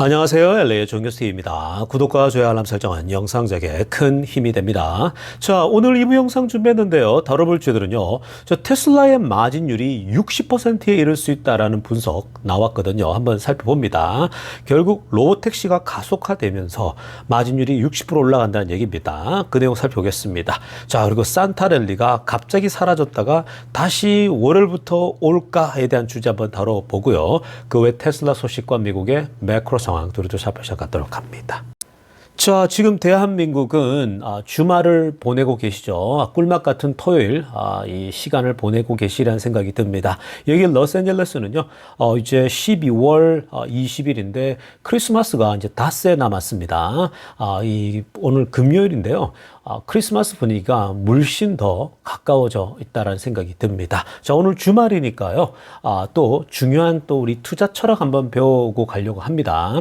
안녕하세요. LA의 정교수입니다. 구독과 좋아요 알람 설정은 영상 제작에 큰 힘이 됩니다. 자, 오늘 2부 영상 준비했는데요. 다뤄볼 주제들은요. 테슬라의 마진율이 60%에 이를 수 있다라는 분석 나왔거든요. 한번 살펴봅니다. 결국 로보택시가 가속화되면서 마진율이 60% 올라간다는 얘기입니다. 그 내용 살펴보겠습니다. 자, 그리고 산타랠리가 갑자기 사라졌다가 다시 월요일부터 올까에 대한 주제 한번 다뤄보고요. 그 외 테슬라 소식과 미국의 매크로 상황 두루두루 살펴보도록 합니다. 자, 지금 대한민국은 주말을 보내고 계시죠. 꿀맛 같은 토요일 이 시간을 보내고 계시라는 생각이 듭니다. 여기 로스앤젤레스는요, 이제 12월 20일인데 크리스마스가 이제 닷새 남았습니다. 오늘 금요일인데요. 크리스마스 분위기가 물씬 더 가까워져 있다는 생각이 듭니다. 자, 오늘 주말이니까요. 또 중요한 또 우리 투자 철학 한번 배우고 가려고 합니다.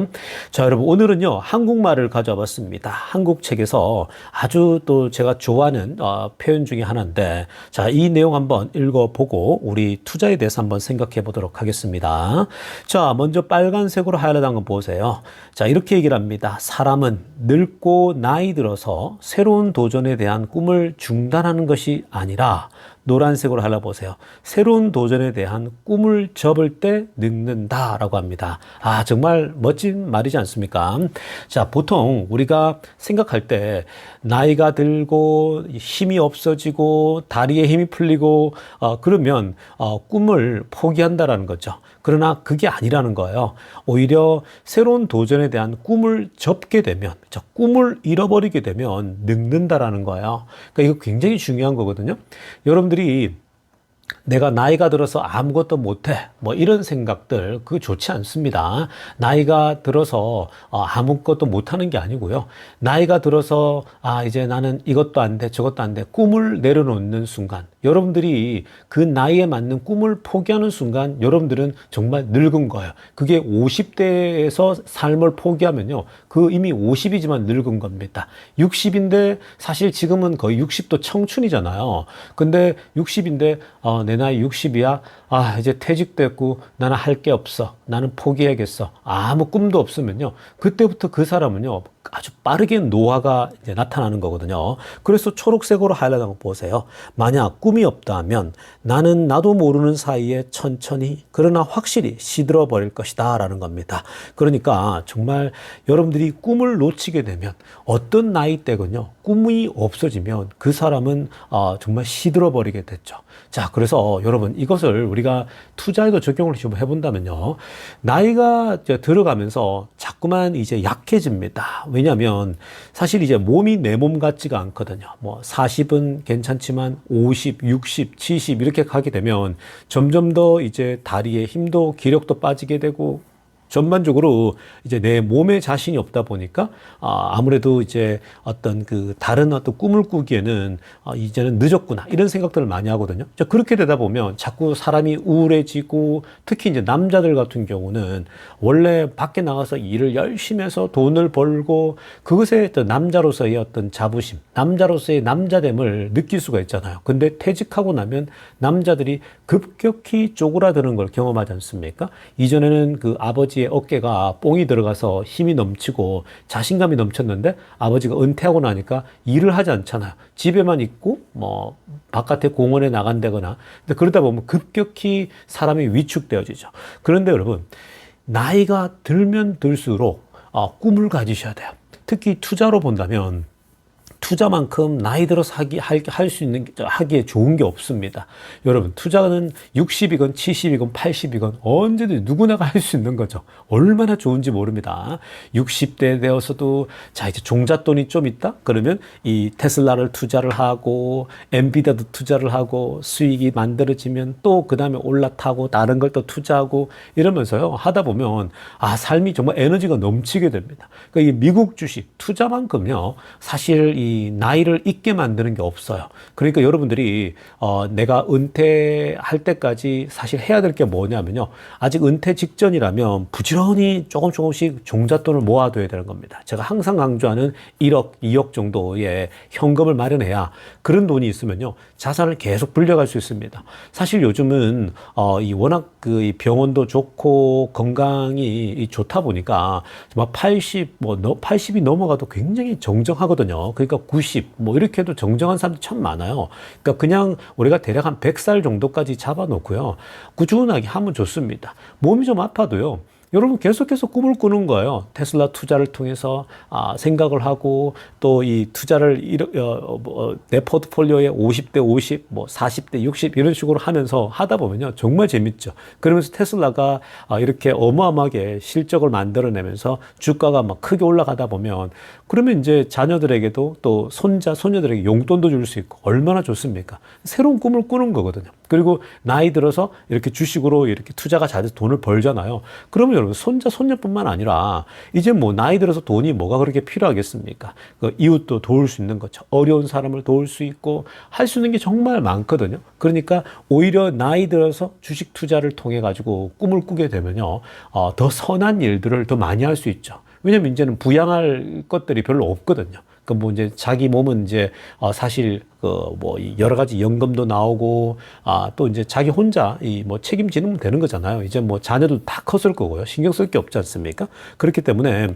자, 여러분 오늘은요 한국말을 가져와 봤습니다. 한국 책에서 아주 또 제가 좋아하는 표현 중에 하나인데, 자, 이 내용 한번 읽어보고 우리 투자에 대해서 한번 생각해 보도록 하겠습니다. 자, 먼저 빨간색으로 하이라이트한 거 보세요. 자, 이렇게 얘기를 합니다. 사람은 늙고 나이 들어서 새로운 도전에 대한 꿈을 중단하는 것이 아니라, 노란색으로 할라보세요. 새로운 도전에 대한 꿈을 접을 때 늙는다라고 합니다. 정말 멋진 말이지 않습니까? 자, 보통 우리가 생각할 때 나이가 들고 힘이 없어지고 다리에 힘이 풀리고 그러면 꿈을 포기한다라는 거죠. 그러나 그게 아니라는 거예요. 오히려 새로운 도전에 대한 꿈을 접게 되면, 꿈을 잃어버리게 되면 늙는다라는 거예요. 그러니까 이거 굉장히 중요한 거거든요. 여러분들이 내가 나이가 들어서 아무것도 못해 뭐 이런 생각들 그거 좋지 않습니다. 나이가 들어서 아무것도 못하는 게 아니고요. 나이가 들어서 이제 나는 이것도 안 돼 저것도 안 돼 꿈을 내려놓는 순간, 여러분들이 그 나이에 맞는 꿈을 포기하는 순간 여러분들은 정말 늙은 거예요. 그게 50대에서 삶을 포기하면요, 그 이미 50이지만 늙은 겁니다. 60인데 사실 지금은 거의 60도 청춘이잖아요. 근데 60인데 내 나이 60이야. 이제 퇴직됐고 나는 할 게 없어. 나는 포기해야겠어. 아무 꿈도 없으면요, 그때부터 그 사람은요 아주 빠르게 노화가 이제 나타나는 거거든요. 그래서 초록색으로 하이라이트한 거 보세요. 만약 꿈이 없다면 나는 나도 모르는 사이에 천천히 그러나 확실히 시들어 버릴 것이다 라는 겁니다. 그러니까 정말 여러분들이 꿈을 놓치게 되면, 어떤 나이 때군요 꿈이 없어지면 그 사람은 정말 시들어 버리게 됐죠. 자, 그래서 여러분 이것을 우리가 투자에도 적용을 좀 해본다면요, 나이가 이제 들어가면서 자꾸만 이제 약해집니다. 왜냐하면 사실 이제 몸이 내 몸 같지가 않거든요. 뭐 40은 괜찮지만 50, 60, 70 이렇게 가게 되면 점점 더 이제 다리에 힘도 기력도 빠지게 되고, 전반적으로 이제 내 몸에 자신이 없다 보니까 아무래도 이제 어떤 그 다른 어떤 꿈을 꾸기에는 이제는 늦었구나 이런 생각들을 많이 하거든요. 그렇게 되다 보면 자꾸 사람이 우울해지고, 특히 이제 남자들 같은 경우는 원래 밖에 나가서 일을 열심히 해서 돈을 벌고 그것에 어떤 남자로서의 어떤 자부심, 남자로서의 남자됨을 느낄 수가 있잖아요. 근데 퇴직하고 나면 남자들이 급격히 쪼그라드는 걸 경험하지 않습니까? 이전에는 그 아버지의 어깨가 뽕이 들어가서 힘이 넘치고 자신감이 넘쳤는데, 아버지가 은퇴하고 나니까 일을 하지 않잖아요. 집에만 있고 뭐 바깥에 공원에 나간다거나. 근데 그러다 보면 급격히 사람이 위축되어지죠. 그런데 여러분, 나이가 들면 들수록 꿈을 가지셔야 돼요. 특히 투자로 본다면 투자만큼 나이 들어서 하기에 좋은 게 없습니다. 여러분, 투자는 60이건 70이건 80이건 언제든 누구나가 할 수 있는 거죠. 얼마나 좋은지 모릅니다. 60대 되어서도 자, 이제 종잣돈이 좀 있다? 그러면 이 테슬라를 투자를 하고 엔비디아도 투자를 하고 수익이 만들어지면 또 그 다음에 올라타고 다른 걸 또 투자하고 이러면서요, 하다 보면 삶이 정말 에너지가 넘치게 됩니다. 그러니까 이 미국 주식 투자만큼요, 사실 이 이 나이를 잊게 만드는 게 없어요. 그러니까 여러분들이 내가 은퇴할 때까지 사실 해야 될 게 뭐냐면요. 아직 은퇴 직전이라면 부지런히 조금씩 종잣돈을 모아둬야 되는 겁니다. 제가 항상 강조하는 1억, 2억 정도의 현금을 마련해야 그런 돈이 있으면요. 자산을 계속 불려갈 수 있습니다. 사실 요즘은 이 워낙 이 병원도 좋고 건강이 좋다 보니까 막 80이 넘어가도 굉장히 정정하거든요. 그러니까 90 이렇게 해도 정정한 사람들 참 많아요. 그러니까 그냥 우리가 대략 한 100살 정도까지 잡아놓고요. 꾸준하게 하면 좋습니다. 몸이 좀 아파도요. 여러분 계속해서 꿈을 꾸는 거예요. 테슬라 투자를 통해서 생각을 하고 또 이 투자를 내 포트폴리오에 50대 50, 40대 60 이런 식으로 하면서 하다 보면요. 정말 재밌죠. 그러면서 테슬라가 이렇게 어마어마하게 실적을 만들어내면서 주가가 막 크게 올라가다 보면 그러면 이제 자녀들에게도 또 손자, 손녀들에게 용돈도 줄 수 있고 얼마나 좋습니까? 새로운 꿈을 꾸는 거거든요. 그리고 나이 들어서 이렇게 주식으로 이렇게 투자가 잘 돼서 돈을 벌잖아요. 그러면 여러분 손자, 손녀뿐만 아니라 이제 뭐 나이 들어서 돈이 뭐가 그렇게 필요하겠습니까? 그 이웃도 도울 수 있는 거죠. 어려운 사람을 도울 수 있고 할 수 있는 게 정말 많거든요. 그러니까 오히려 나이 들어서 주식 투자를 통해 가지고 꿈을 꾸게 되면요. 더 선한 일들을 더 많이 할 수 있죠. 왜냐면 이제는 부양할 것들이 별로 없거든요. 그 뭐 이제 자기 몸은 이제 사실 그 뭐 여러 가지 연금도 나오고 또 이제 자기 혼자 이 뭐 책임지면 되는 거잖아요. 이제 뭐 자녀도 다 컸을 거고요. 신경 쓸 게 없지 않습니까? 그렇기 때문에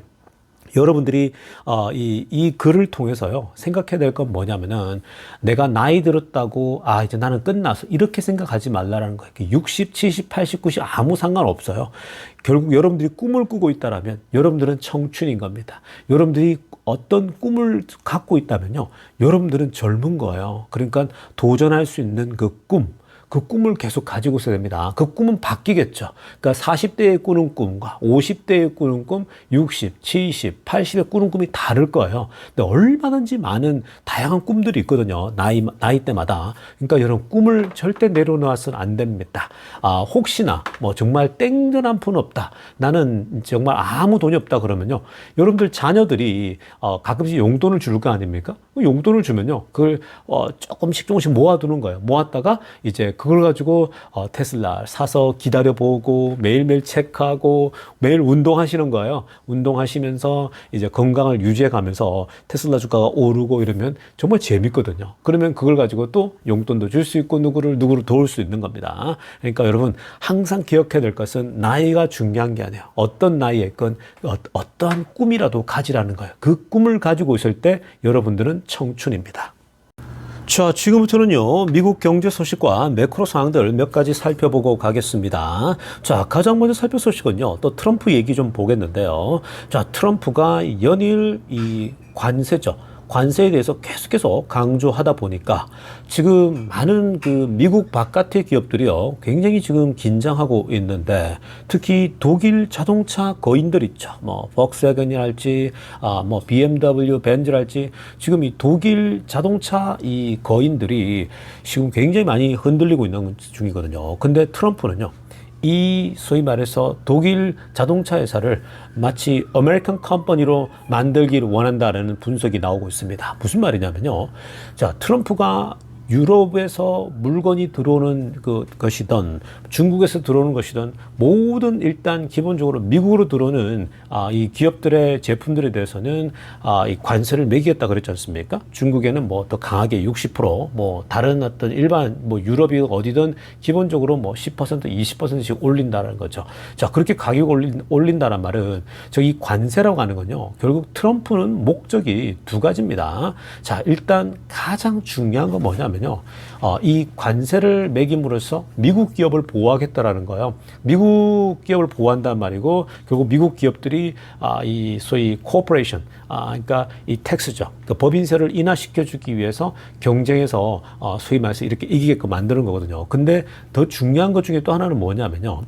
여러분들이 이 글을 통해서요 생각해야 될 건 뭐냐면은 내가 나이 들었다고 이제 나는 끝났어 이렇게 생각하지 말라라는 거예요. 60, 70, 80, 90 아무 상관없어요. 결국 여러분들이 꿈을 꾸고 있다라면 여러분들은 청춘인 겁니다. 여러분들이 어떤 꿈을 갖고 있다면요 여러분들은 젊은 거예요. 그러니까 도전할 수 있는 그 꿈을 계속 가지고 있어야 됩니다. 그 꿈은 바뀌겠죠. 그러니까 40대에 꾸는 꿈과 50대에 꾸는 꿈, 60, 70, 80에 꾸는 꿈이 다를 거예요. 근데 얼마든지 많은 다양한 꿈들이 있거든요. 나이대마다. 그러니까 여러분 꿈을 절대 내려놓아서는 안 됩니다. 혹시나 뭐 정말 땡전 한 푼 없다. 나는 정말 아무 돈이 없다 그러면요. 여러분들 자녀들이 가끔씩 용돈을 줄 거 아닙니까? 용돈을 주면요. 그걸 조금씩 모아두는 거예요. 모았다가 이제 그걸 가지고 테슬라 사서 기다려보고 매일매일 체크하고 매일 운동하시는 거예요. 운동하시면서 이제 건강을 유지해가면서 테슬라 주가가 오르고 이러면 정말 재밌거든요. 그러면 그걸 가지고 또 용돈도 줄 수 있고 누구를 도울 수 있는 겁니다. 그러니까 여러분 항상 기억해야 될 것은 나이가 중요한 게 아니에요. 어떤 나이에건 어떠한 꿈이라도 가지라는 거예요. 그 꿈을 가지고 있을 때 여러분들은 청춘입니다. 자, 지금부터는요, 미국 경제 소식과 매크로 상황들 몇 가지 살펴보고 가겠습니다. 자, 가장 먼저 살펴볼 소식은요, 또 트럼프 얘기 좀 보겠는데요. 자, 트럼프가 연일 이 관세죠. 관세에 대해서 계속해서 강조하다 보니까 지금 많은 그 미국 바깥의 기업들이요 굉장히 지금 긴장하고 있는데 특히 독일 자동차 거인들 있죠. 뭐 폭스와겐이랄지 뭐 BMW, 벤츠랄지 지금 이 독일 자동차 이 거인들이 지금 굉장히 많이 흔들리고 있는 중이거든요. 근데 트럼프는요. 이 소위 말해서 독일 자동차 회사를 마치 아메리칸 컴퍼니로 만들기를 원한다라는 분석이 나오고 있습니다. 무슨 말이냐면요. 자, 트럼프가 유럽에서 물건이 들어오는 것이든 중국에서 들어오는 것이든 모든 일단 기본적으로 미국으로 들어오는 이 기업들의 제품들에 대해서는 이 관세를 매기겠다 그랬지 않습니까? 중국에는 뭐 더 강하게 60%뭐 다른 어떤 일반 뭐 유럽이 어디든 기본적으로 뭐 10% 20%씩 올린다는 거죠. 자, 그렇게 가격 올린다는 말은 저기 관세라고 하는 건요. 결국 트럼프는 목적이 두 가지입니다. 자, 일단 가장 중요한 건 뭐냐면 이 관세를 매김으로써 미국 기업을 보호하겠다라는 거예요. 미국 기업을 보호한다는 말이고 결국 미국 기업들이 이 소위 코퍼레이션, 그러니까 이 텍스죠. 그 법인세를 인하시켜주기 위해서 경쟁에서 소위 말해서 이렇게 이기게끔 만드는 거거든요. 근데 더 중요한 것 중에 또 하나는 뭐냐면요.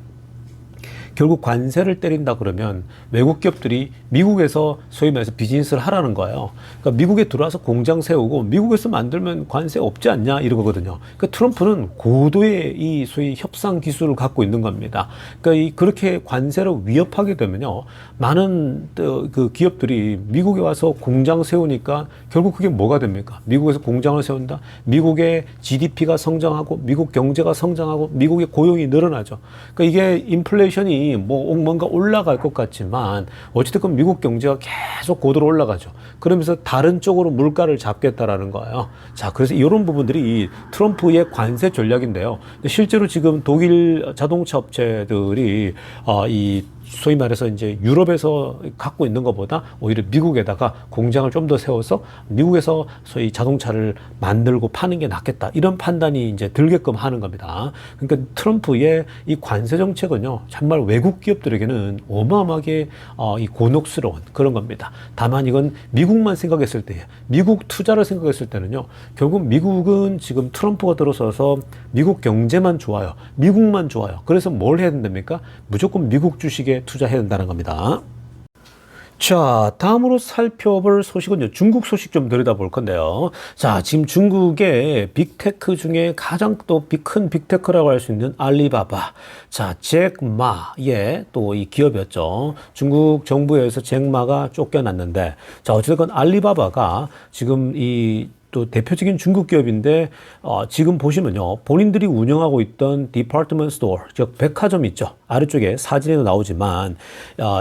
결국 관세를 때린다 그러면 외국 기업들이 미국에서 소위 말해서 비즈니스를 하라는 거예요. 그러니까 미국에 들어와서 공장 세우고 미국에서 만들면 관세 없지 않냐 이러거든요. 그러니까 트럼프는 고도의 이 소위 협상 기술을 갖고 있는 겁니다. 그러니까 그렇게 관세를 위협하게 되면요, 많은 그 기업들이 미국에 와서 공장 세우니까 결국 그게 뭐가 됩니까? 미국에서 공장을 세운다. 미국의 GDP가 성장하고 미국 경제가 성장하고 미국의 고용이 늘어나죠. 그러니까 이게 인플레이션이 뭐 뭔가 올라갈 것 같지만 어찌됐건 미국 경제가 계속 고도로 올라가죠. 그러면서 다른 쪽으로 물가를 잡겠다라는 거예요. 자, 그래서 이런 부분들이 이 트럼프의 관세 전략인데요. 실제로 지금 독일 자동차 업체들이 이 소위 말해서 이제 유럽에서 갖고 있는 것보다 오히려 미국에다가 공장을 좀 더 세워서 미국에서 소위 자동차를 만들고 파는 게 낫겠다, 이런 판단이 이제 들게끔 하는 겁니다. 그러니까 트럼프의 이 관세 정책은요, 정말 외국 기업들에게는 어마어마하게 이 곤혹스러운 그런 겁니다. 다만 이건 미국만 생각했을 때, 미국 투자를 생각했을 때는요, 결국 미국은 지금 트럼프가 들어서서 미국 경제만 좋아요, 미국만 좋아요. 그래서 뭘 해야 된답니까? 무조건 미국 주식에 투자해야 된다는 겁니다. 자, 다음으로 살펴볼 소식은요, 중국 소식 좀 들여다볼 건데요. 자, 지금 중국의 빅테크 중에 가장 또 큰 빅테크라고 할 수 있는 알리바바. 자, 잭마의 또 이 기업이었죠. 중국 정부에서 잭마가 쫓겨났는데, 자, 어쨌든 알리바바가 지금 또 대표적인 중국 기업인데, 지금 보시면요, 본인들이 운영하고 있던 디파트먼트 스토어, 즉 백화점 있죠. 아래쪽에 사진에도 나오지만,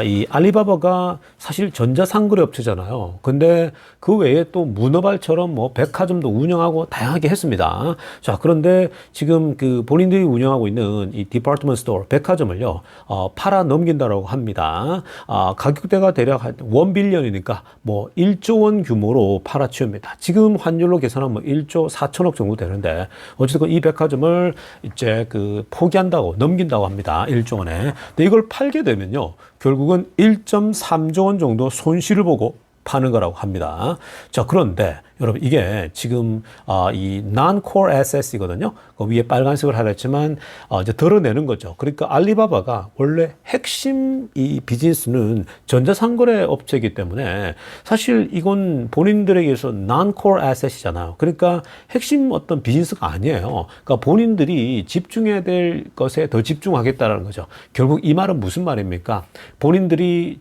이 알리바바가 사실 전자상거래 업체잖아요. 근데 그 외에 또 문어발처럼 뭐 백화점도 운영하고 다양하게 했습니다. 자, 그런데 지금 그 본인들이 운영하고 있는 이 디파트먼트 스토어, 백화점을요, 팔아 넘긴다라고 합니다. 가격대가 대략 한 1빌리언이니까 뭐 1조 원 규모로 팔아치웁니다. 지금 환율로 계산하면 뭐 1조 4천억 정도 되는데, 어쨌든 이 백화점을 이제 그 포기한다고, 넘긴다고 합니다. 1조 원에. 근데 이걸 팔게 되면요, 결국은 1.3조 원 정도 손실을 보고 파는 거라고 합니다. 자, 그런데 여러분, 이게 지금 이 non-core assets이거든요. 그 위에 빨간색을 하라 했지만 이제 덜어내는 거죠. 그러니까 알리바바가 원래 핵심 이 비즈니스는 전자상거래 업체이기 때문에 사실 이건 본인들에게서 non-core asset이잖아요. 그러니까 핵심 어떤 비즈니스가 아니에요. 그러니까 본인들이 집중해야 될 것에 더 집중하겠다라는 거죠. 결국 이 말은 무슨 말입니까? 본인들이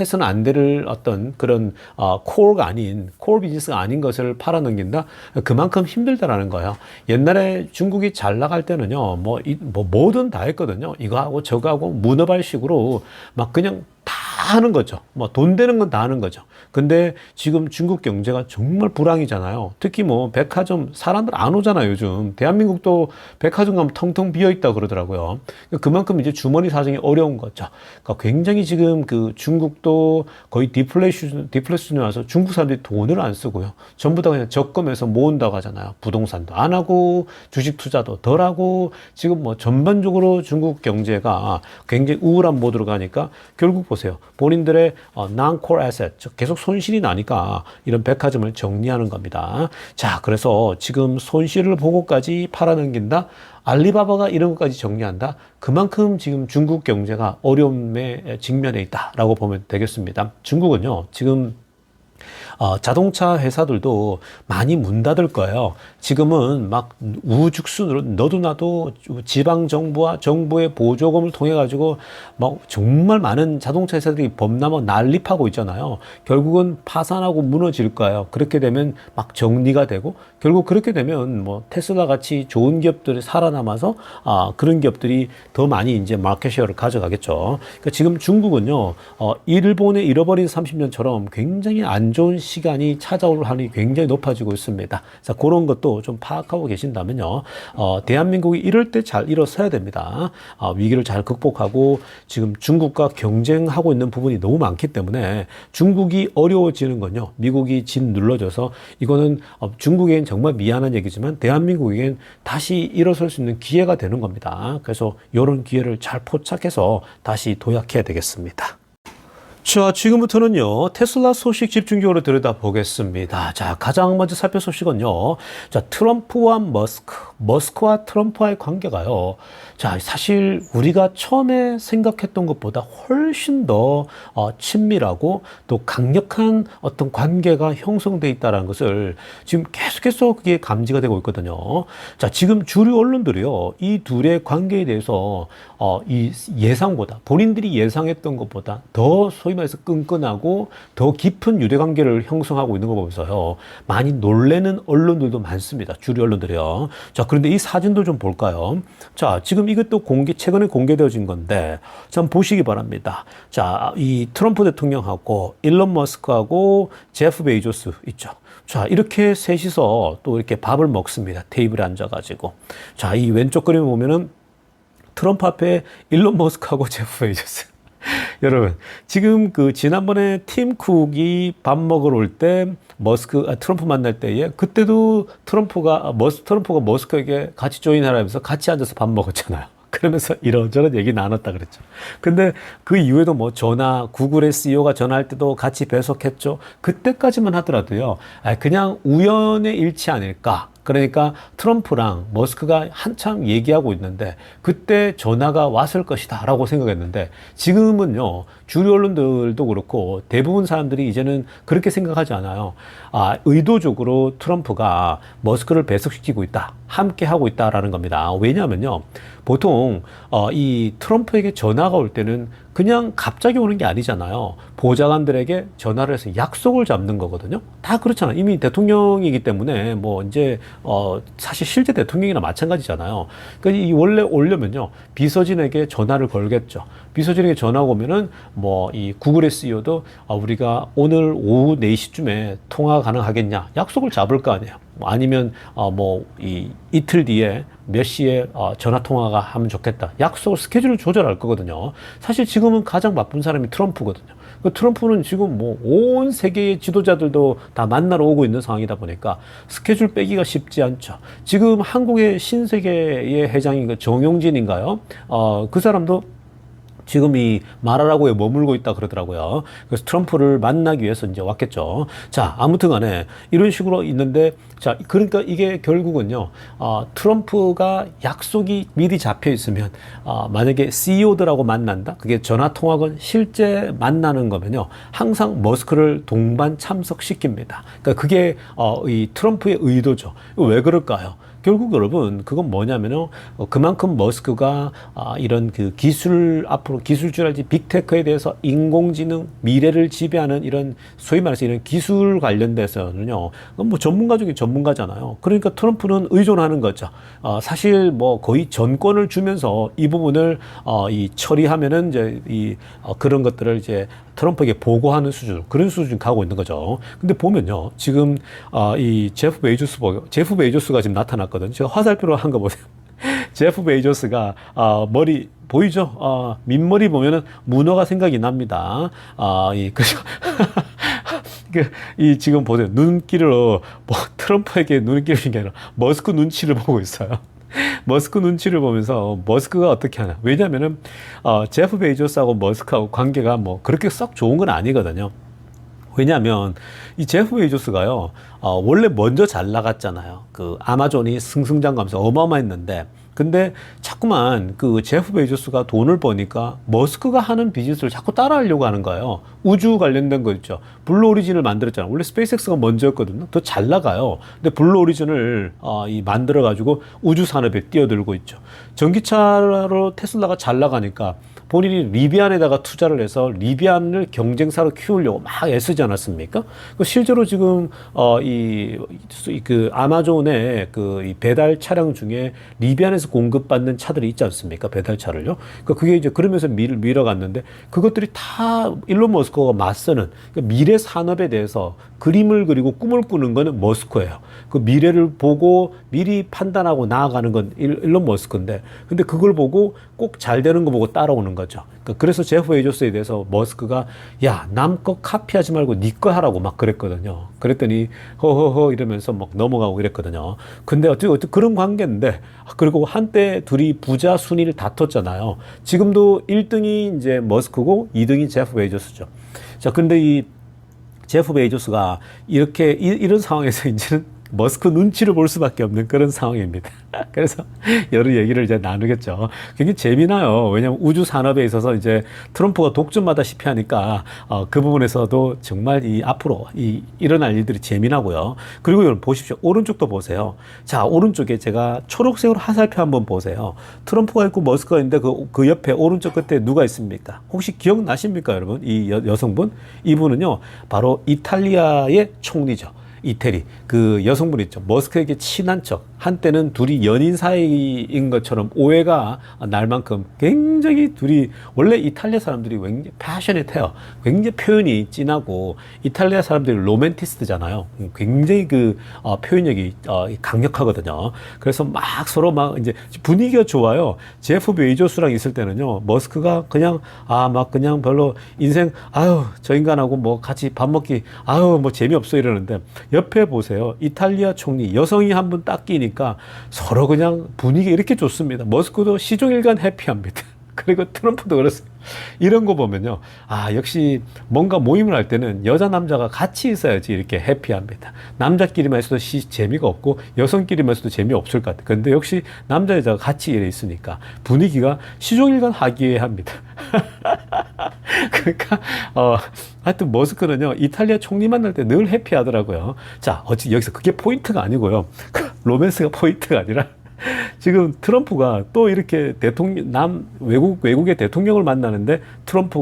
해서는 안 될 어떤 그런 코어가 아닌, 코어 비즈니스가 아닌 것을 팔아넘긴다? 그만큼 힘들다라는 거예요. 옛날에 중국이 잘 나갈 때는요, 뭐든 다 했거든요. 이거 하고 저거 하고 문어발식으로 막 그냥 다 하는 거죠. 뭐 돈 되는 건 다 하는 거죠. 근데 지금 중국 경제가 정말 불황이잖아요. 특히 뭐 백화점 사람들 안 오잖아요, 요즘. 대한민국도 백화점 가면 텅텅 비어 있다 그러더라고요. 그만큼 이제 주머니 사정이 어려운 거죠. 그러니까 굉장히 지금 그 중국도 거의 디플레이션이 와서 중국 사람들이 돈을 안 쓰고요. 전부 다 그냥 적금해서 모은다고 하잖아요. 부동산도 안 하고 주식 투자도 덜 하고 지금 뭐 전반적으로 중국 경제가 굉장히 우울한 모드로 가니까 결국 보세요. 본인들의 non-core asset, 즉 계속 손실이 나니까 이런 백화점을 정리하는 겁니다. 자, 그래서 지금 손실을 보고까지 팔아넘긴다? 알리바바가 이런 것까지 정리한다? 그만큼 지금 중국 경제가 어려움에 직면해 있다라고 보면 되겠습니다. 중국은요, 지금 자동차 회사들도 많이 문 닫을 거예요. 지금은 막 우죽순으로 너도 나도 지방 정부와 정부의 보조금을 통해 가지고 막 정말 많은 자동차 회사들이 범람하고 난립하고 있잖아요. 결국은 파산하고 무너질 거예요. 그렇게 되면 막 정리가 되고, 결국 그렇게 되면 뭐 테슬라 같이 좋은 기업들이 살아남아서 그런 기업들이 더 많이 이제 마켓쉐어를 가져가겠죠. 그러니까 지금 중국은요, 일본의 잃어버린 30년처럼 굉장히 안 좋은 시간이 찾아올 확률이 굉장히 높아지고 있습니다. 자, 그런 것도 좀 파악하고 계신다면요, 대한민국이 이럴 때 잘 일어서야 됩니다. 위기를 잘 극복하고 지금 중국과 경쟁하고 있는 부분이 너무 많기 때문에 중국이 어려워지는 건요, 미국이 진 눌러줘서 이거는 중국에겐 정말 미안한 얘기지만 대한민국에겐 다시 일어설 수 있는 기회가 되는 겁니다. 그래서 이런 기회를 잘 포착해서 다시 도약해야 되겠습니다. 자, 지금부터는요, 테슬라 소식 집중적으로 들여다보겠습니다. 자, 가장 먼저 살펴 소식은요, 자, 트럼프와 머스크와 트럼프와의 관계가요, 자, 사실 우리가 처음에 생각했던 것보다 훨씬 더 친밀하고 또 강력한 어떤 관계가 형성돼 있다는 것을 지금 계속해서 그게 감지가 되고 있거든요. 자, 지금 주류 언론들이요, 이 둘의 관계에 대해서 이 예상보다, 본인들이 예상했던 것보다 더 소위 말해서 끈끈하고 더 깊은 유대관계를 형성하고 있는 거 보면서요, 많이 놀래는 언론들도 많습니다. 주류 언론들이요. 자, 그런데 이 사진도 좀 볼까요? 자, 지금 이것도 최근에 공개되어진 건데, 참 보시기 바랍니다. 자, 이 트럼프 대통령하고 일론 머스크하고 제프 베이조스 있죠. 자, 이렇게 셋이서 또 이렇게 밥을 먹습니다. 테이블에 앉아가지고. 자, 이 왼쪽 그림 보면은 트럼프 앞에 일론 머스크하고 제프 베이조스. 여러분, 지금 그 지난번에 팀 쿡이 밥 먹으러 올 때 트럼프 만날 때에 그때도 트럼프가 머스크에게 같이 조인하라면서 같이 앉아서 밥 먹었잖아요. 그러면서 이런저런 얘기 나눴다 그랬죠. 근데 그 이후에도 뭐 구글의 CEO가 전화할 때도 같이 배석했죠. 그때까지만 하더라도요, 그냥 우연의 일치 아닐까. 그러니까 트럼프랑 머스크가 한참 얘기하고 있는데 그때 전화가 왔을 것이다 라고 생각했는데, 지금은요, 주류 언론들도 그렇고 대부분 사람들이 이제는 그렇게 생각하지 않아요. 의도적으로 트럼프가 머스크를 배석시키고 있다, 함께 하고 있다라는 겁니다. 왜냐하면요, 보통 이 트럼프에게 전화가 올 때는 그냥 갑자기 오는 게 아니잖아요. 보좌관들에게 전화를 해서 약속을 잡는 거거든요. 다 그렇잖아요. 이미 대통령이기 때문에 뭐 이제 사실 실제 대통령이나 마찬가지잖아요. 그러니까 이 원래 오려면요, 비서진에게 전화를 걸겠죠. 비서진에게 전화가 오면은 뭐 이 구글의 CEO도 우리가 오늘 오후 4시쯤에 통화 가능하겠냐, 약속을 잡을 거 아니에요. 아니면 이틀 뒤에 몇 시에 전화 통화가 하면 좋겠다, 약속을 스케줄을 조절할 거거든요. 사실 지금은 가장 바쁜 사람이 트럼프거든요. 그 트럼프는 지금 뭐 온 세계의 지도자들도 다 만나러 오고 있는 상황이다 보니까 스케줄 빼기가 쉽지 않죠. 지금 한국의 신세계의 회장인 그 정용진인가요? 그 사람도 지금 이 마라라고에 머물고 있다 그러더라고요. 그래서 트럼프를 만나기 위해서 이제 왔겠죠. 자, 아무튼 간에 이런 식으로 있는데, 자, 그러니까 이게 결국은요, 트럼프가 약속이 미리 잡혀 있으면, 만약에 CEO들하고 만난다? 그게 전화통화건 실제 만나는 거면요, 항상 머스크를 동반 참석시킵니다. 그러니까 그게, 이 트럼프의 의도죠. 왜 그럴까요? 결국 여러분, 그건 뭐냐면요, 그만큼 머스크가 이런 그 앞으로 기술주랄지 빅테크에 대해서 인공지능 미래를 지배하는 이런 소위 말해서 이런 기술 관련돼서는요, 뭐 전문가 중에 전문가잖아요. 그러니까 트럼프는 의존하는 거죠. 사실 뭐 거의 전권을 주면서 이 부분을 이 처리하면은 이제 그런 것들을 이제 트럼프에게 보고하는 그런 수준 가고 있는 거죠. 근데 보면요, 지금 이 제프 베이조스가 지금 나타났거든요. 제가 화살표로 한 거 보세요. 제프 베이조스가 머리 보이죠? 민머리 보면은 문어가 생각이 납니다. 그래서 이 지금 보세요. 눈길로 트럼프에게 눈길을 준 게 아니라 머스크 눈치를 보고 있어요. 머스크 눈치를 보면서 머스크가 어떻게 하나. 왜냐면은 제프 베이조스하고 머스크하고 관계가 뭐 그렇게 썩 좋은 건 아니거든요. 왜냐하면 이 제프 베이조스가요, 원래 먼저 잘 나갔잖아요. 그 아마존이 승승장구하면서 어마어마했는데, 근데 자꾸만 그 제프 베이조스가 돈을 버니까 머스크가 하는 비즈니스를 자꾸 따라하려고 하는 거예요. 우주 관련된 거 있죠. 블루 오리진을 만들었잖아요. 원래 스페이스X가 먼저였거든요. 더 잘 나가요. 근데 블루 오리진을 만들어 가지고 우주 산업에 뛰어들고 있죠. 전기차로 테슬라가 잘 나가니까 본인이 리비안에다가 투자를 해서 리비안을 경쟁사로 키우려고 막 애쓰지 않았습니까? 실제로 지금 그 아마존의 이 배달 차량 중에 리비안에서 공급받는 차들이 있지 않습니까? 배달차를요. 그게 이제 그러면서 밀어갔는데, 그것들이 다 일론 머스크가 맞서는, 그러니까 미래 산업에 대해서 그림을 그리고 꿈을 꾸는 거는 머스크예요. 그 미래를 보고 미리 판단하고 나아가는 건 일론 머스크인데, 근데 그걸 보고 꼭 잘 되는 거 보고 따라오는 거죠. 그래서 제프 베이조스에 대해서 머스크가 야, 남 거 카피하지 말고 네 거 하라고 막 그랬거든요. 그랬더니 허허허 이러면서 막 넘어가고 이랬거든요. 근데 어쨌든 그런 관계인데, 그리고 한때 둘이 부자 순위를 다퉜잖아요. 지금도 1등이 이제 머스크고 2등이 제프 베이조스죠. 자, 근데 이 제프 베이조스가 이렇게 이런 상황에서 이제는 머스크 눈치를 볼 수밖에 없는 그런 상황입니다. 그래서 여러 얘기를 이제 나누겠죠. 굉장히 재미나요. 왜냐하면 우주 산업에 있어서 이제 트럼프가 독점하다시피 하니까 그 부분에서도 정말 이 앞으로 일어날 일들이 재미나고요. 그리고 여러분 보십시오. 오른쪽도 보세요. 자, 오른쪽에 제가 초록색으로 화살표 한번 보세요. 트럼프가 있고 머스크가 있는데 그 옆에 오른쪽 끝에 누가 있습니까? 혹시 기억나십니까, 여러분? 이 여성분? 이분은요, 바로 이탈리아의 총리죠. 이태리, 그 여성분 있죠. 머스크에게 친한 척. 한때는 둘이 연인 사이인 것처럼 오해가 날 만큼 굉장히 둘이, 원래 이탈리아 사람들이 굉장히 패셔닛해요. 굉장히 표현이 진하고, 이탈리아 사람들이 로맨티스트잖아요. 굉장히 표현력이 강력하거든요. 그래서 막 서로 막 이제 분위기가 좋아요. 제프 베이조스랑 있을 때는요, 머스크가 그냥, 막 그냥 별로 인생, 저 인간하고 뭐 같이 밥 먹기, 뭐 재미없어 이러는데, 옆에 보세요. 이탈리아 총리, 여성이 한 분 딱 끼니까 서로 그냥 분위기 이렇게 좋습니다. 머스크도 시종일관 해피합니다. 그리고 트럼프도 그렇습니다. 이런 거 보면요. 역시 뭔가 모임을 할 때는 여자, 남자가 같이 있어야지 이렇게 해피합니다. 남자끼리만 있어도 재미가 없고 여성끼리만 있어도 재미없을 것 같아요. 근데 역시 남자, 여자가 같이 이래 있으니까 분위기가 시종일관 화기애애합니다. 그러니까, 하여튼 머스크는요, 이탈리아 총리 만날 때 늘 해피하더라고요. 자, 여기서 그게 포인트가 아니고요. 로맨스가 포인트가 아니라, 지금 트럼프가 또 이렇게 외국의 대통령을 만나는데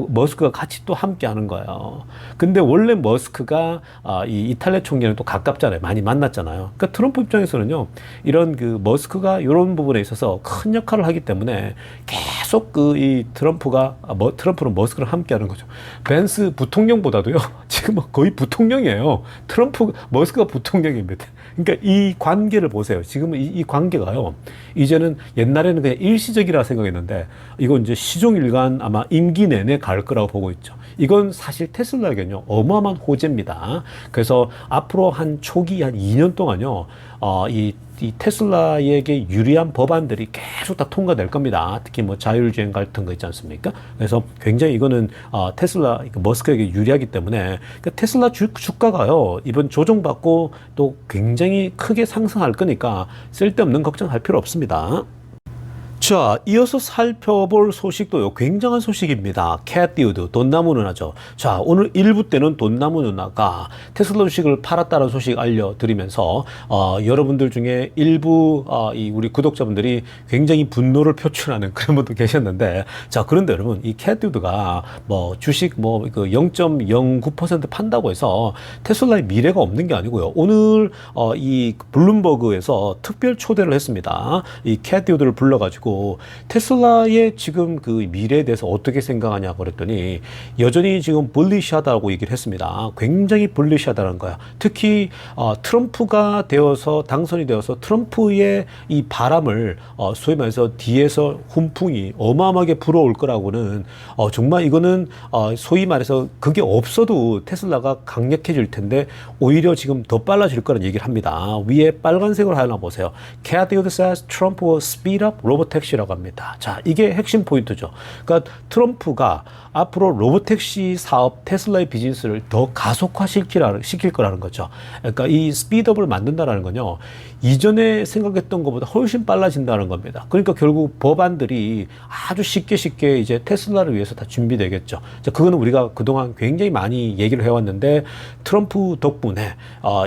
머스크가 같이 또 함께 하는 거예요. 근데 원래 머스크가 이 이탈리아 총리는 또 가깝잖아요. 많이 만났잖아요. 그러니까 트럼프 입장에서는요, 이런 머스크가 이런 부분에 있어서 큰 역할을 하기 때문에 계속 트럼프는 머스크를 함께 하는 거죠. 벤스 부통령보다도요, 지금 거의 부통령이에요. 머스크가 부통령입니다. 그러니까 이 관계를 보세요. 지금은 이 관계가요, 이제는 옛날에는 그냥 일시적이라 생각했는데, 이건 이제 시종일관 아마 임기 내내 갈 거라고 보고 있죠. 이건 사실 테슬라에게는요, 어마어마한 호재입니다. 그래서 앞으로 초기 한 2년 동안요, 이 테슬라에게 유리한 법안들이 계속 다 통과될 겁니다. 특히 뭐 자율주행 같은 거 있지 않습니까? 그래서 굉장히 이거는 머스크에게 유리하기 때문에, 그러니까 테슬라 주가가요, 이번 조정받고 또 굉장히 크게 상승할 거니까 쓸데없는 걱정할 필요 없습니다. 자, 이어서 살펴볼 소식도요, 굉장한 소식입니다. 캣듀드, 돈나무 누나죠. 자, 오늘 1부 때는 돈나무 누나가 테슬라 주식을 팔았다는 소식 알려드리면서, 여러분들 중에 일부, 우리 구독자분들이 굉장히 분노를 표출하는 그런 분도 계셨는데, 자, 그런데 여러분, 이 캣듀드가 주식 0.09% 판다고 해서 테슬라의 미래가 없는 게 아니고요. 오늘, 이 블룸버그에서 특별 초대를 했습니다. 이 캣듀드를 불러가지고, 테슬라의 지금 그 미래에 대해서 어떻게 생각하냐고 그랬더니 여전히 지금 불리시하다고 얘기를 했습니다. 굉장히 불리시하다는 거야. 특히 트럼프가 당선이 되어서 트럼프의 이 바람을 소위 말해서 뒤에서 훈풍이 어마어마하게 불어올 거라고는, 정말 이거는 소위 말해서 그게 없어도 테슬라가 강력해질 텐데 오히려 지금 더 빨라질 거라는 얘기를 합니다. 위에 빨간색으로 하나 보세요. Cathode says Trump will speed up robotaxi라고 합니다. 자, 이게 핵심 포인트죠. 그러니까 트럼프가 앞으로 로보택시 사업, 테슬라의 비즈니스를 더 가속화시킬 거라는 거죠. 그러니까 이 스피드업을 만든다는 건요, 이전에 생각했던 것보다 훨씬 빨라진다는 겁니다. 그러니까 결국 법안들이 아주 쉽게 이제 테슬라를 위해서 다 준비되겠죠. 자, 그거는 우리가 그동안 굉장히 많이 얘기를 해왔는데, 트럼프 덕분에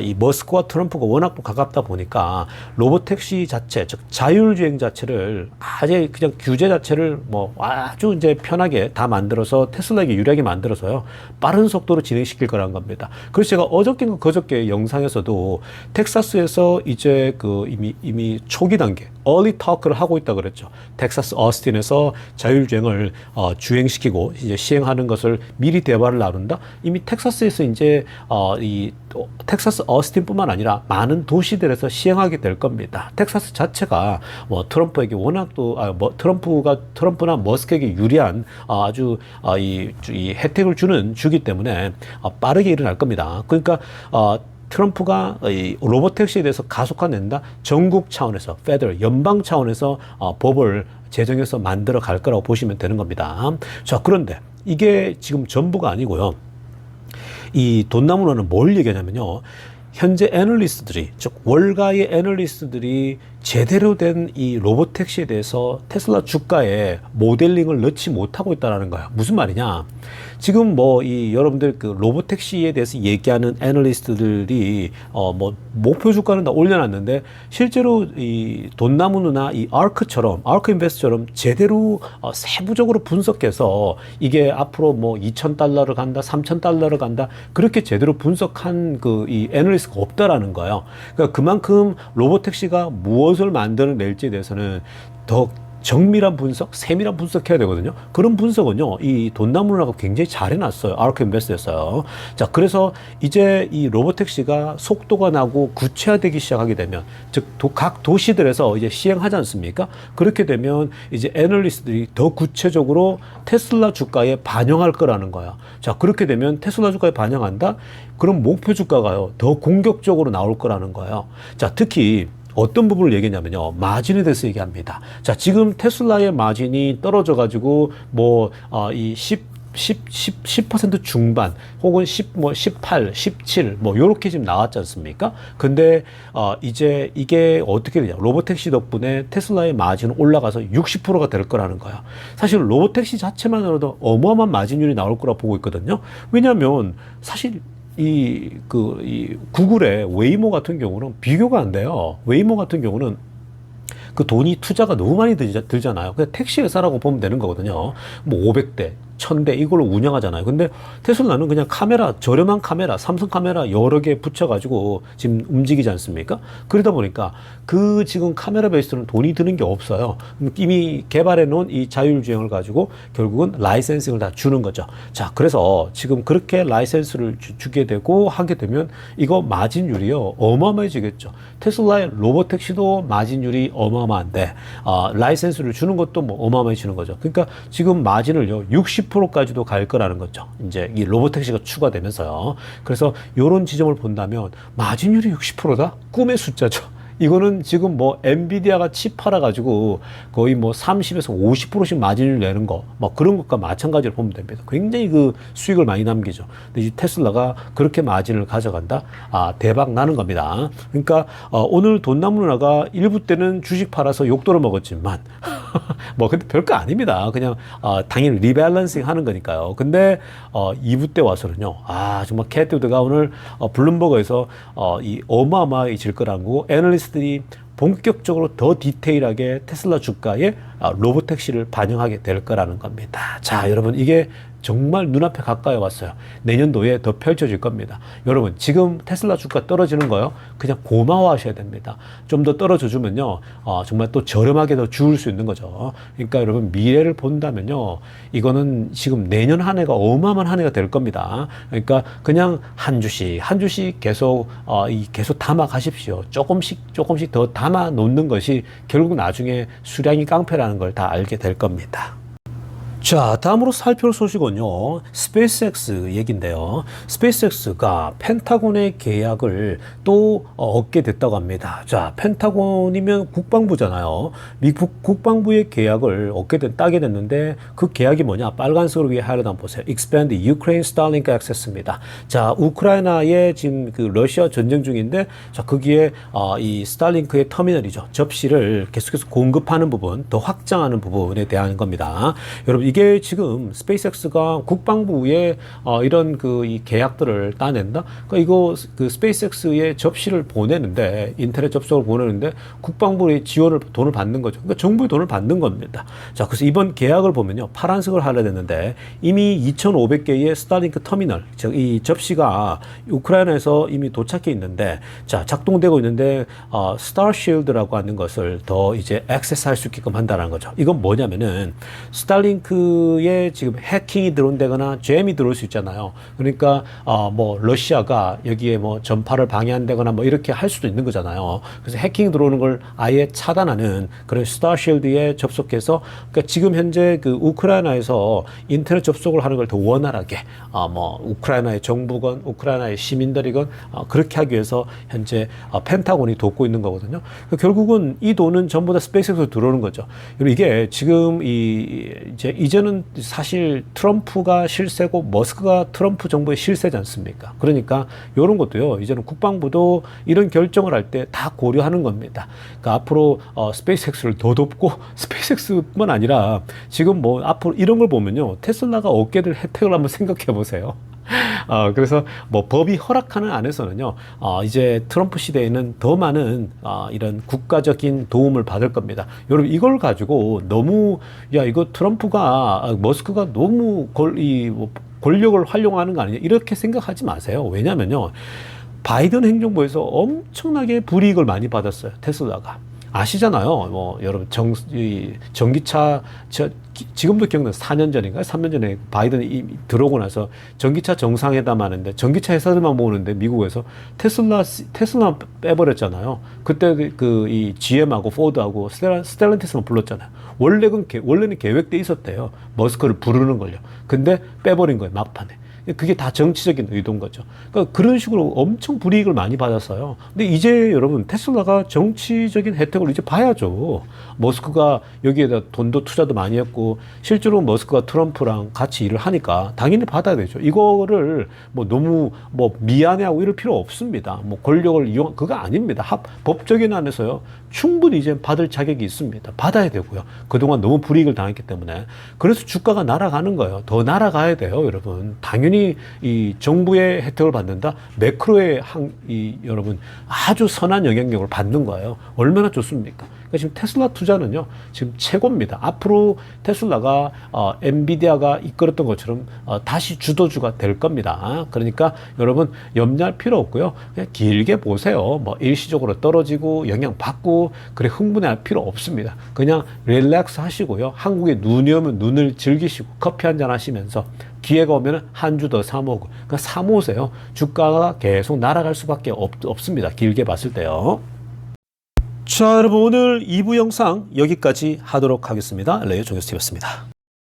이 머스크와 트럼프가 워낙 가깝다 보니까 로보택시 자체, 즉 자율주행 자체를 아주 그냥 규제 자체를 아주 이제 편하게 다 만들어서 테슬라에게 유리하게 만들어서요, 빠른 속도로 진행시킬 거라는 겁니다. 그래서 제가 어저께인가 그저께 영상에서도 텍사스에서 이제 이미 초기 단계 early talk를 하고 있다 그랬죠. 텍사스 어스틴에서 자율주행을 주행시키고 이제 시행하는 것을 미리 대화를 나눈다. 이미 텍사스에서 이제 이 텍사스 어스틴뿐만 아니라 많은 도시들에서 시행하게 될 겁니다. 텍사스 자체가 트럼프에게 워낙 트럼프나 머스크에게 유리한 아주 이 혜택을 주기 때문에 빠르게 일어날 겁니다. 그러니까 트럼프가 이 로보택시에 대해서 가속화낸다. 전국 차원에서, 페더럴, 연방 차원에서 법을 제정해서 만들어 갈 거라고 보시면 되는 겁니다. 자, 그런데 이게 지금 전부가 아니고요. 이 돈나무로는 뭘 얘기하냐면요. 현재 애널리스트들이, 즉 월가의 애널리스트들이 제대로 된 이 로보택시에 대해서 테슬라 주가에 모델링을 넣지 못하고 있다는 거야. 무슨 말이냐? 지금 뭐 이 여러분들 그 로보택시에 대해서 얘기하는 애널리스트들이 뭐 목표 주가는 다 올려놨는데 실제로 이 돈나무누나 이 아크 인베스트처럼 제대로 세부적으로 분석해서 이게 앞으로 뭐 $2,000를 간다, $3,000를 간다 그렇게 제대로 분석한 그 이 애널리스트가 없다라는 거예요. 그러니까 그만큼 로보택시가 무엇을 만들어낼지에 대해서는 더 정밀한 분석, 세밀한 분석해야 되거든요. 그런 분석은요, 이 돈나무누나가 굉장히 잘 해놨어요. 아크 인베스트에서요. 자, 그래서 이제 이 로보택시가 속도가 나고 구체화되기 시작하게 되면, 즉, 각 도시들에서 이제 시행하지 않습니까? 그렇게 되면 이제 애널리스트들이 더 구체적으로 테슬라 주가에 반영할 거라는 거야. 자, 그렇게 되면 테슬라 주가에 반영한다? 그럼 목표 주가가요, 더 공격적으로 나올 거라는 거예요. 자, 특히, 어떤 부분을 얘기했냐면요. 마진에 대해서 얘기합니다. 자, 지금 테슬라의 마진이 떨어져가지고, 이 10% 중반, 혹은 18, 17, 요렇게 지금 나왔지 않습니까? 근데, 이제 이게 어떻게 되냐. 로보택시 덕분에 테슬라의 마진은 올라가서 60%가 될 거라는 거야. 사실 로보택시 자체만으로도 어마어마한 마진율이 나올 거라 보고 있거든요. 왜냐면, 사실, 이 구글의 웨이모 같은 경우는 비교가 안 돼요. 웨이모 같은 경우는 그 돈이 투자가 너무 많이 들잖아요. 그냥 택시 회사라고 보면 되는 거거든요. 뭐 500대, 1000대 이걸로 운영하잖아요. 근데 테슬라는 그냥 저렴한 카메라, 삼성 카메라 여러 개 붙여가지고 지금 움직이지 않습니까? 그러다 보니까 그 지금 카메라 베이스로는 돈이 드는 게 없어요. 이미 개발해 놓은 이 자율주행을 가지고 결국은 라이센싱을 다 주는 거죠. 자, 그래서 지금 그렇게 라이센스를 주게 되고 하게 되면 이거 마진율이요, 어마어마해지겠죠. 테슬라의 로보택시도 마진율이 어마어마한데, 라이센스를 주는 것도 뭐 어마어마해지는 거죠. 그러니까 지금 마진을요, 60%까지도 갈 거라는 거죠. 이제 이 로보택시가 추가되면서요. 그래서 이런 지점을 본다면 마진율이 60%다? 꿈의 숫자죠. 이거는 지금 뭐 엔비디아가 칩 팔아가지고 거의 뭐 30에서 50%씩 마진을 내는 거, 뭐 그런 것과 마찬가지로 보면 됩니다. 굉장히 그 수익을 많이 남기죠. 근데 이 테슬라가 그렇게 마진을 가져간다? 대박 나는 겁니다. 그러니까 오늘 돈나무누나가 1부 때는 주식 팔아서 욕도를 먹었지만 근데 별거 아닙니다. 그냥 당연히 리밸런싱 하는 거니까요. 근데 2부 때 와서는요, 정말 캐트우드가 오늘 블룸버그에서 이 어마어마해질 거라고 애널리스트들이 본격적으로 더 디테일하게 테슬라 주가에 로보택시를 반영하게 될 거라는 겁니다. 자, 여러분, 이게 정말 눈앞에 가까이 왔어요. 내년도에 더 펼쳐질 겁니다. 여러분, 지금 테슬라 주가 떨어지는 거요, 그냥 고마워하셔야 됩니다. 좀 더 떨어져 주면요, 정말 또 저렴하게 더 주울 수 있는 거죠. 그러니까 여러분, 미래를 본다면요, 이거는 지금 내년 한 해가 어마어마한 한 해가 될 겁니다. 그러니까 그냥 한 주씩 계속 담아 가십시오. 조금씩 더 담아 놓는 것이 결국 나중에 수량이 깡패라는 걸 다 알게 될 겁니다. 자, 다음으로 살펴볼 소식은요, 스페이스X 얘기인데요. 스페이스X가 펜타곤의 계약을 또 얻게 됐다고 합니다. 자, 펜타곤이면 국방부잖아요. 미국 국방부의 계약을 따게 됐는데, 그 계약이 뭐냐? 빨간색으로 위에 하려다 보세요. Expand Ukraine Starlink Access입니다. 자, 우크라이나에 지금 그 러시아 전쟁 중인데, 자, 거기에 이 스타링크의 터미널이죠. 접시를 계속해서 공급하는 부분, 더 확장하는 부분에 대한 겁니다. 여러분, 이게 지금 스페이스X가 국방부에 이런 이 계약들을 따낸다. 그러니까 이거 그 스페이스X의 접시를 보내는데, 인터넷 접속을 보내는데 국방부의 돈을 받는 거죠. 그러니까 정부의 돈을 받는 겁니다. 자, 그래서 이번 계약을 보면요, 파란색을 하려 됐는데 이미 2,500개의 스타링크 터미널, 즉 이 접시가 우크라이나에서 이미 도착해 있는데, 자, 작동되고 있는데 스타쉴드라고 하는 것을 더 이제 액세스할 수 있게끔 한다는 거죠. 이건 뭐냐면은 스타링크 머스크에 지금 해킹이 들어온다거나 잼이 들어올 수 있잖아요. 그러니까 뭐 러시아가 여기에 뭐 전파를 방해한다거나 뭐 이렇게 할 수도 있는 거잖아요. 그래서 해킹 들어오는 걸 아예 차단하는 그런 스타쉴드에 접속해서, 그러니까 지금 현재 그 우크라이나에서 인터넷 접속을 하는 걸 더 원활하게 뭐 우크라이나의 정부건 우크라이나의 시민들이건 그렇게 하기 위해서 현재 펜타곤이 돕고 있는 거거든요. 그러니까 결국은 이 돈은 전부 다 스페이스X로 들어오는 거죠. 그리고 이게 지금 이제는 사실 트럼프가 실세고 머스크가 트럼프 정부의 실세지 않습니까? 그러니까 이런 것도요. 이제는 국방부도 이런 결정을 할 때 다 고려하는 겁니다. 그러니까 앞으로 스페이스X를 더 돕고, 스페이스X뿐만 아니라 지금 뭐 앞으로 이런 걸 보면요. 테슬라가 얻게 될 혜택을 한번 생각해 보세요. 그래서 뭐 법이 허락하는 안에서는요, 이제 트럼프 시대에는 더 많은 이런 국가적인 도움을 받을 겁니다. 여러분, 이걸 가지고 너무, 야, 이거 머스크가 너무 권력을 활용하는 거 아니냐, 이렇게 생각하지 마세요. 왜냐면요, 바이든 행정부에서 엄청나게 불이익을 많이 받았어요, 테슬라가. 아시잖아요. 뭐, 여러분, 전기차, 지금도 기억나요. 4년 전인가요? 3년 전에 바이든이 들어오고 나서 전기차 정상회담 하는데, 전기차 회사들만 모으는데, 미국에서 테슬라 빼버렸잖아요. 그때 이 GM하고 포드하고 스텔란티스만 불렀잖아요. 원래는 계획돼 있었대요. 머스크를 부르는 걸요. 근데 빼버린 거예요, 막판에. 그게 다 정치적인 의도인 거죠. 그러니까 그런 식으로 엄청 불이익을 많이 받았어요. 근데 이제 여러분, 테슬라가 정치적인 혜택을 이제 봐야죠. 머스크가 여기에다 돈도 투자도 많이 했고, 실제로 머스크가 트럼프랑 같이 일을 하니까 당연히 받아야 되죠. 이거를 뭐 너무 뭐 미안해하고 이럴 필요 없습니다. 뭐 권력을 그거 아닙니다. 법적인 안에서요, 충분히 이제 받을 자격이 있습니다. 받아야 되고요. 그동안 너무 불이익을 당했기 때문에. 그래서 주가가 날아가는 거예요. 더 날아가야 돼요, 여러분. 당연히 이 정부의 혜택을 받는다. 매크로의 여러분, 아주 선한 영향력을 받는 거예요. 얼마나 좋습니까? 그러니까 지금 테슬라 투자는요, 지금 최고입니다. 앞으로 테슬라가 엔비디아가 이끌었던 것처럼 다시 주도주가 될 겁니다. 그러니까 여러분, 염려할 필요 없고요. 그냥 길게 보세요. 뭐 일시적으로 떨어지고 영향 받고 그래 흥분할 필요 없습니다. 그냥 릴렉스 하시고요. 한국에 눈이 오면 눈을 즐기시고 커피 한잔 하시면서, 기회가 오면 한 주 더 사모으고, 그러니까 사모으세요. 주가가 계속 날아갈 수밖에 없습니다. 길게 봤을 때요. 자, 여러분, 오늘 2부 영상 여기까지 하도록 하겠습니다. 레이어 종교스티브였습니다.